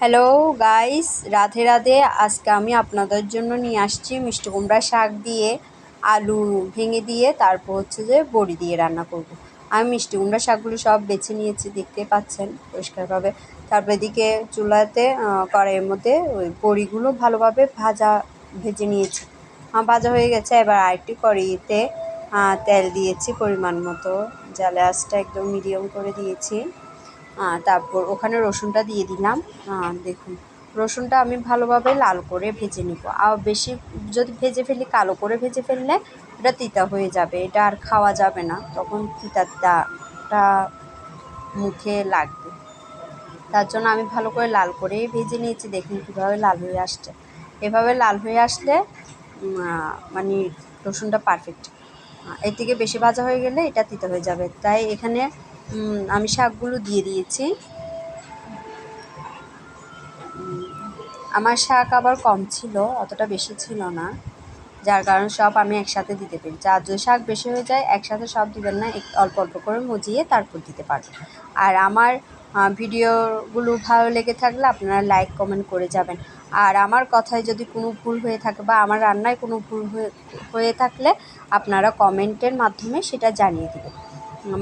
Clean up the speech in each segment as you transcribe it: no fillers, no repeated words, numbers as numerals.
Hello guys, Radhe Radhe. আজকে আমি আপনাদের জন্য নিয়ে আসছি মিষ্টি কুমড়া শাক দিয়ে আলু ভেঙে দিয়ে তারপর হচ্ছে যে বড়ি দিয়ে রান্না করব। আমি মিষ্টি কুমড়া শাকগুলো সব বেছে নিয়েছি, দেখতে পাচ্ছেন পরিষ্কারভাবে। তারপর এদিকে চুলাতে কড়াইয়ের মধ্যে ওই বড়িগুলো ভালোভাবে ভেজে নিয়েছি। ভাজা হয়ে গেছে। এবার আরেকটি কড়াইতে তেল দিয়েছি পরিমাণ মতো, জ্বালা আঁচটা একদম মিডিয়াম করে দিয়েছি। তারপর ওখানে রসুনটা দিয়ে দিলাম। দেখুন, রসুনটা আমি ভালোভাবে লাল করে ভেজে নিব। আর বেশি যদি ভেজে ফেলি, কালো করে ভেজে ফেললে এটা তিতা হয়ে যাবে, এটা আর খাওয়া যাবে না, তখন তিতাটা মুখে লাগবে। তার জন্য আমি ভালো করে লাল করেই ভেজে নিয়েছি। দেখুন কীভাবে লাল হয়ে আসছে। এভাবে লাল হয়ে আসলে মানে রসুনটা পারফেক্ট। এর থেকে বেশি ভাজা হয়ে গেলে এটা তিতা হয়ে যাবে। তাই এখানে আমি শাকগুলো দিয়ে দিয়েছি। আমার শাক আবার কম ছিল, অতটা বেশি ছিল না, যার কারণে সব আমি একসাথে দিতে পেরেছি। আর যদি শাক বেশি হয়ে যায় একসাথে সব দিবেন না, অল্প অল্প করে মজিয়ে তারপর দিতে পারবেন। আর আমার ভিডিওগুলো ভালো লেগে থাকলে আপনারা লাইক কমেন্ট করে যাবেন। আর আমার কথায় যদি কোনো ভুল হয়ে থাকে বা আমার রান্নায় কোনো ভুল হয়ে থাকলে আপনারা কমেন্টের মাধ্যমে সেটা জানিয়ে দেবেন।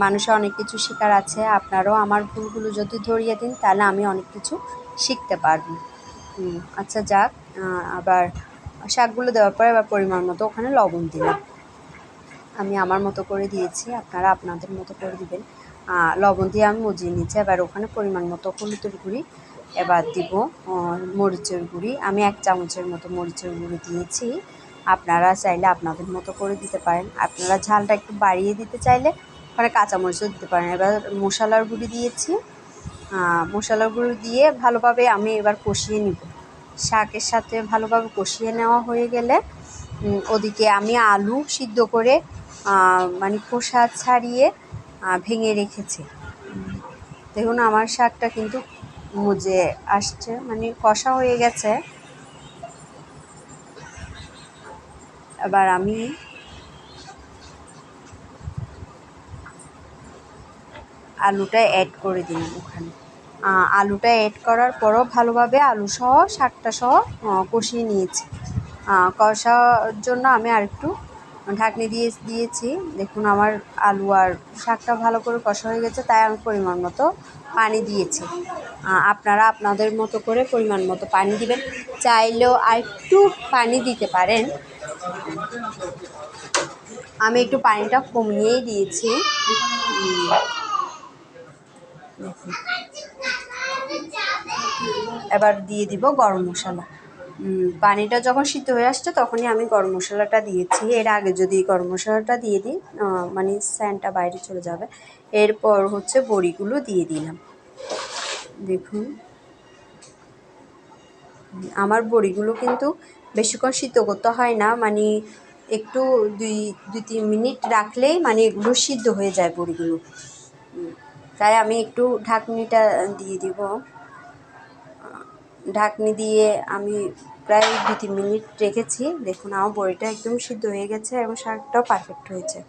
মানুষের অনেক কিছু শেখার আছে, আপনারাও আমার ভুলগুলো যদি ধরিয়ে দিন তাহলে আমি অনেক কিছু শিখতে পারবো। আচ্ছা যাক, আবার শাকগুলো দেওয়ার পরে আবার পরিমাণ মতো ওখানে লবণ দিলাম। আমি আমার মতো করে দিয়েছি, আপনারা আপনাদের মতো করে দিবেন। লবণ দিয়ে আমি মজিয়ে নিয়েছি। এবার ওখানে পরিমাণ মতো হলুদের গুঁড়ি এবার দিব, মরিচের গুঁড়ি আমি 1 চামচের মতো মরিচের গুঁড়ি দিয়েছি। আপনারা চাইলে আপনাদের মতো করে দিতে পারেন। আপনারা ঝালটা একটু বাড়িয়ে দিতে চাইলে ওখানে কাঁচামরিচও দিতে পারেন। এবার মশলার গুঁড়ি দিয়েছি। মশলার গুঁড়ো দিয়ে ভালোভাবে আমি এবার কষিয়ে নিব। শাকের সাথে ভালোভাবে কষিয়ে নেওয়া হয়ে গেলে ওদিকে আমি আলু সিদ্ধ করে মানে খোসা ছাড়িয়ে ভেঙে রেখেছি। দেখুন আমার শাকটা কিন্তু মজে আসছে, মানে কষা হয়ে গেছে। এবার আমি আলুটা অ্যাড করে দিলাম ওখানে। আলুটা অ্যাড করার পরও ভালোভাবে আলু সহ শাকটা সহ কষিয়ে নিয়েছি। কষার জন্য আমি আরেকটু ঢাকনি দিয়েছি। দেখুন আমার আলু আর শাকটা ভালো করে কষা হয়ে গেছে, তাই আমি পরিমাণ মতো পানি দিয়েছি। আপনারা আপনাদের মতো করে পরিমাণ মতো পানি দিবেন, চাইলেও আরেকটু পানি দিতে পারেন। আমি একটু পানিটা কমিয়েই দিয়েছি। এবার দিয়ে দিব গরম মশলা। পানিটা যখন সিদ্ধ হয়ে আসছে তখনই আমি গরম মশলাটা দিয়েছি। এর আগে যদি গরম মশলাটা দিয়ে দিই মানে স্যান্টটা বাইরে চলে যাবে। এরপর হচ্ছে বড়িগুলো দিয়ে দিলাম। দেখুন আমার বড়িগুলো কিন্তু বেশিক্ষণ সিদ্ধ করতে হয় না, মানে একটু 2-3 মিনিট রাখলেই মানে এগুলো সিদ্ধ হয়ে যায় বড়িগুলো। তাই আমি একটু ঢাকনিটা দিয়ে দিব। ঢাকনি দিয়ে আমি প্রায় 2-3 মিনিট রেখেছি। দেখুন আমার বড়িটা একদম সিদ্ধ হয়ে গেছে এবং শাকটাও পারফেক্ট হয়েছে।